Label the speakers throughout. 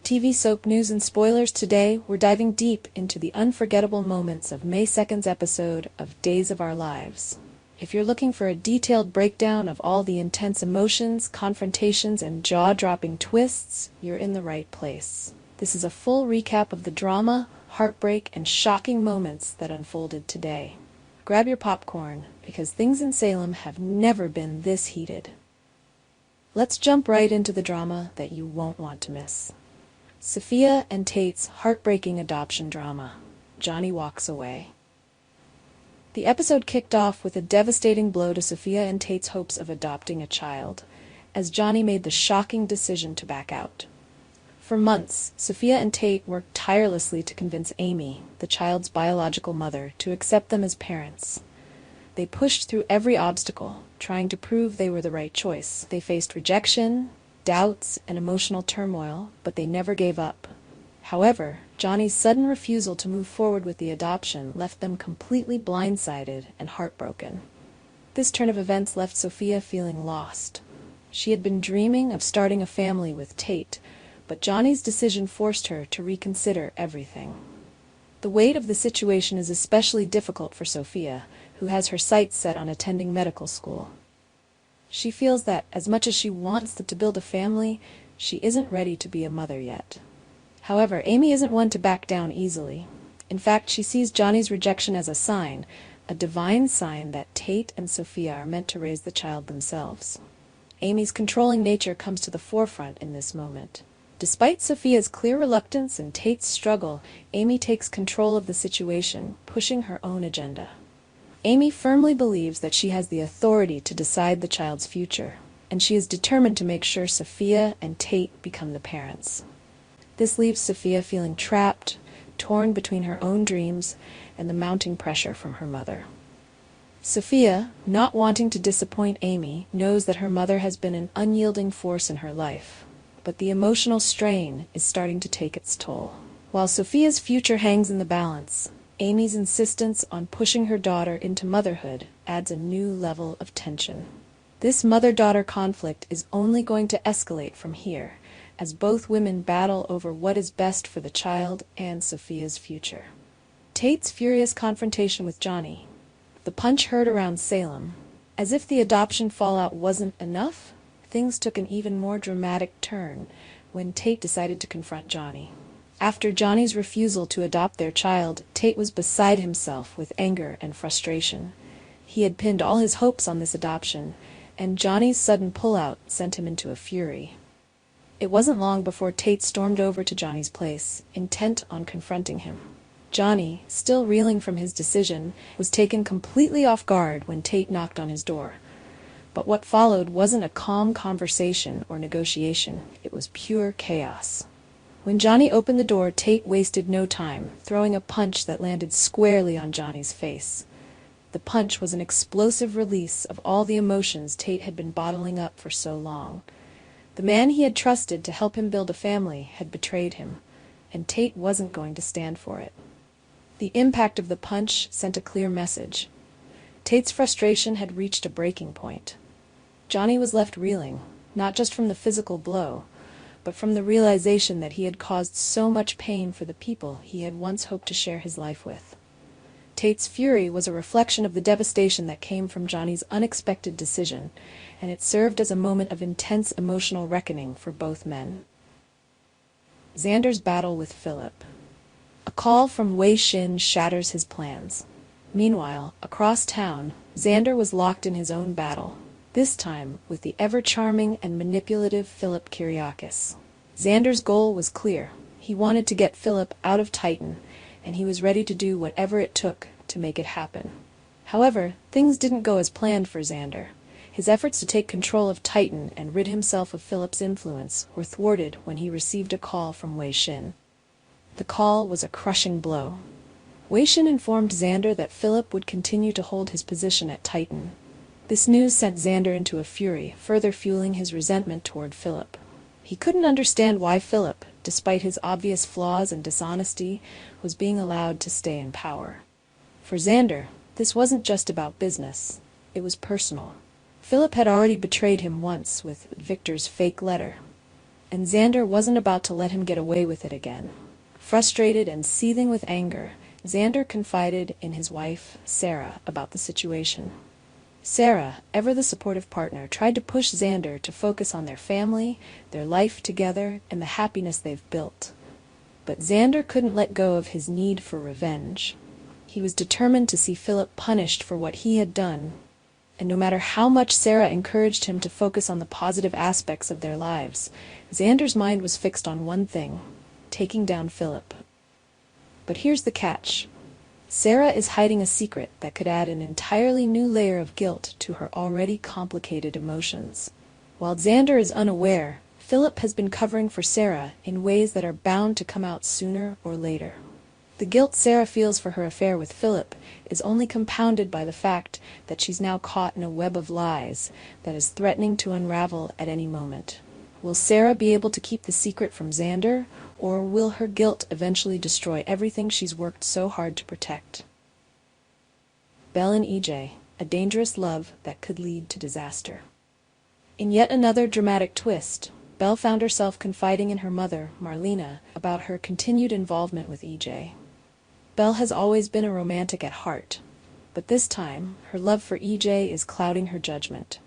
Speaker 1: TV soap news and spoilers. Today, we're diving deep into the unforgettable moments of May 2nd's episode of Days of Our Lives. If you're looking for a detailed breakdown of all the intense emotions, confrontations, and jaw-dropping twists, you're in the right place. This is a full recap of the drama, heartbreak, and shocking moments that unfolded today. Grab your popcorn, because things in Salem have never been this heated. Let's jump right into the drama that you won't want to miss. Sophia and Tate's heartbreaking adoption drama. Johnny walks away. The episode kicked off with a devastating blow to Sophia and Tate's hopes of adopting a child, as Johnny made the shocking decision to back out. For months, Sophia and Tate worked tirelessly to convince Amy, the child's biological mother, to accept them as parents. They pushed through every obstacle, trying to prove they were the right choice. They faced rejection, doubts, and emotional turmoil, but they never gave up. However, Johnny's sudden refusal to move forward with the adoption left them completely blindsided and heartbroken. This turn of events left Sophia feeling lost. She had been dreaming of starting a family with Tate, but Johnny's decision forced her to reconsider everything. The weight of the situation is especially difficult for Sophia, who has her sights set on attending medical school. She feels that, as much as she wants to build a family, she isn't ready to be a mother yet. However, Amy isn't one to back down easily. In fact, she sees Johnny's rejection as a sign, a divine sign that Tate and Sophia are meant to raise the child themselves. Amy's controlling nature comes to the forefront in this moment. Despite Sophia's clear reluctance and Tate's struggle, Amy takes control of the situation, pushing her own agenda. Amy firmly believes that she has the authority to decide the child's future, and she is determined to make sure Sophia and Tate become the parents. This leaves Sophia feeling trapped, torn between her own dreams and the mounting pressure from her mother. Sophia, not wanting to disappoint Amy, knows that her mother has been an unyielding force in her life, but the emotional strain is starting to take its toll. While Sophia's future hangs in the balance, Amy's insistence on pushing her daughter into motherhood adds a new level of tension. This mother-daughter conflict is only going to escalate from here, as both women battle over what is best for the child and Sophia's future. Tate's furious confrontation with Johnny, the punch heard around Salem. As if the adoption fallout wasn't enough, things took an even more dramatic turn when Tate decided to confront Johnny. After Johnny's refusal to adopt their child, Tate was beside himself with anger and frustration. He had pinned all his hopes on this adoption, and Johnny's sudden pullout sent him into a fury. It wasn't long before Tate stormed over to Johnny's place, intent on confronting him. Johnny, still reeling from his decision, was taken completely off guard when Tate knocked on his door. But what followed wasn't a calm conversation or negotiation, it was pure chaos. When Johnny opened the door, Tate wasted no time, throwing a punch that landed squarely on Johnny's face. The punch was an explosive release of all the emotions Tate had been bottling up for so long. The man he had trusted to help him build a family had betrayed him, and Tate wasn't going to stand for it. The impact of the punch sent a clear message. Tate's frustration had reached a breaking point. Johnny was left reeling, not just from the physical blow, but from the realization that he had caused so much pain for the people he had once hoped to share his life with. Tate's fury was a reflection of the devastation that came from Johnny's unexpected decision, and it served as a moment of intense emotional reckoning for both men. Xander's battle with Philip. A call from Wei Shin shatters his plans. Meanwhile, across town, Xander was locked in his own battle, this time with the ever-charming and manipulative Philip Kyriakis. Xander's goal was clear. He wanted to get Philip out of Titan, and he was ready to do whatever it took to make it happen. However, things didn't go as planned for Xander. His efforts to take control of Titan and rid himself of Philip's influence were thwarted when he received a call from Wei Shin. The call was a crushing blow. Wei Shin informed Xander that Philip would continue to hold his position at Titan. This news sent Xander into a fury, further fueling his resentment toward Philip. He couldn't understand why Philip, despite his obvious flaws and dishonesty, was being allowed to stay in power. For Xander, this wasn't just about business. It was personal. Philip had already betrayed him once with Victor's fake letter. and Xander wasn't about to let him get away with it again. Frustrated and seething with anger, Xander confided in his wife, Sarah, about the situation. Sarah, ever the supportive partner, tried to push Xander to focus on their family, their life together, and the happiness they've built. But Xander couldn't let go of his need for revenge. He was determined to see Philip punished for what he had done, and no matter how much Sarah encouraged him to focus on the positive aspects of their lives, Xander's mind was fixed on one thing: taking down Philip. But here's the catch. Sarah is hiding a secret that could add an entirely new layer of guilt to her already complicated emotions. While Xander is unaware, Philip has been covering for Sarah in ways that are bound to come out sooner or later. The guilt Sarah feels for her affair with Philip is only compounded by the fact that she's now caught in a web of lies that is threatening to unravel at any moment. Will Sarah be able to keep the secret from Xander, or will her guilt eventually destroy everything she's worked so hard to protect? Belle and EJ, a dangerous love that could lead to disaster. In yet another dramatic twist, Belle found herself confiding in her mother, Marlena, about her continued involvement with EJ. Belle has always been a romantic at heart, but this time, her love for EJ is clouding her judgment.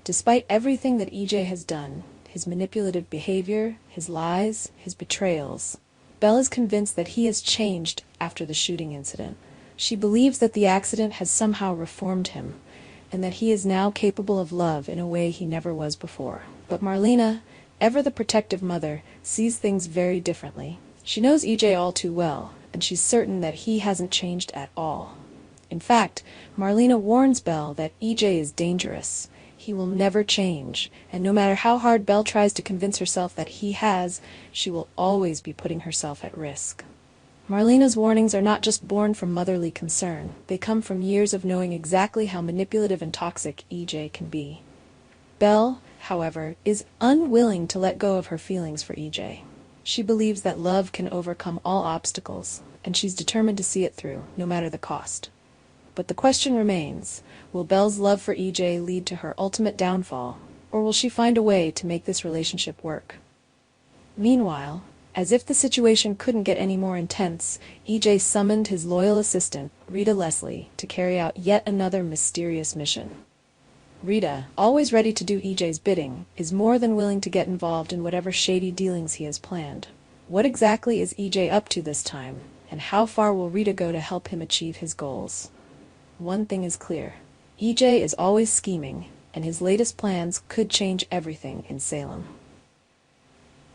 Speaker 1: Despite everything that EJ has done, his manipulative behavior, his lies, his betrayals, Belle is convinced that he has changed after the shooting incident. She believes that the accident has somehow reformed him, and that he is now capable of love in a way he never was before. But Marlena, ever the protective mother, sees things very differently. She knows EJ all too well, and she's certain that he hasn't changed at all. In fact, Marlena warns Belle that EJ is dangerous. He will never change, and no matter how hard Belle tries to convince herself that he has, she will always be putting herself at risk. Marlena's warnings are not just born from motherly concern. They come from years of knowing exactly how manipulative and toxic EJ can be. Belle, however, is unwilling to let go of her feelings for EJ. She believes that love can overcome all obstacles, and she's determined to see it through, no matter the cost. But the question remains, will Belle's love for EJ lead to her ultimate downfall, or will she find a way to make this relationship work? Meanwhile, as if the situation couldn't get any more intense, EJ summoned his loyal assistant, Rita Leslie, to carry out yet another mysterious mission. Rita, always ready to do EJ's bidding, is more than willing to get involved in whatever shady dealings he has planned. What exactly is EJ up to this time, and how far will Rita go to help him achieve his goals? One thing is clear. EJ is always scheming, and his latest plans could change everything in Salem.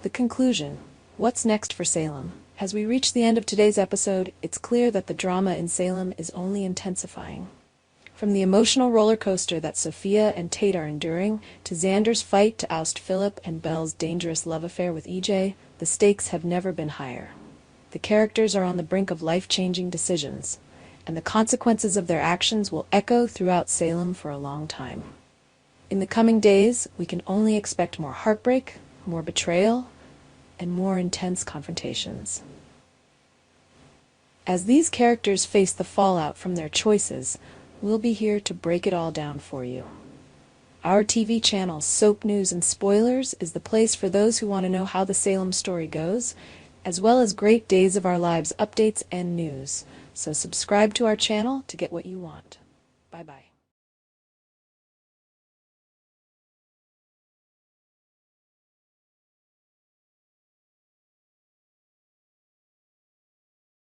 Speaker 1: The conclusion. What's next for Salem? As we reach the end of today's episode, it's clear that the drama in Salem is only intensifying. From the emotional roller coaster that Sophia and Tate are enduring, to Xander's fight to oust Philip and Belle's dangerous love affair with EJ, the stakes have never been higher. The characters are on the brink of life-changing decisions, and the consequences of their actions will echo throughout Salem for a long time. In the coming days, we can only expect more heartbreak, more betrayal, and more intense confrontations. As these characters face the fallout from their choices, we'll be here to break it all down for you. Our TV channel, Soap News and Spoilers, is the place for those who want to know how the Salem story goes, as well as great Days of Our Lives updates and news. So subscribe to our channel to get what you want. Bye-bye.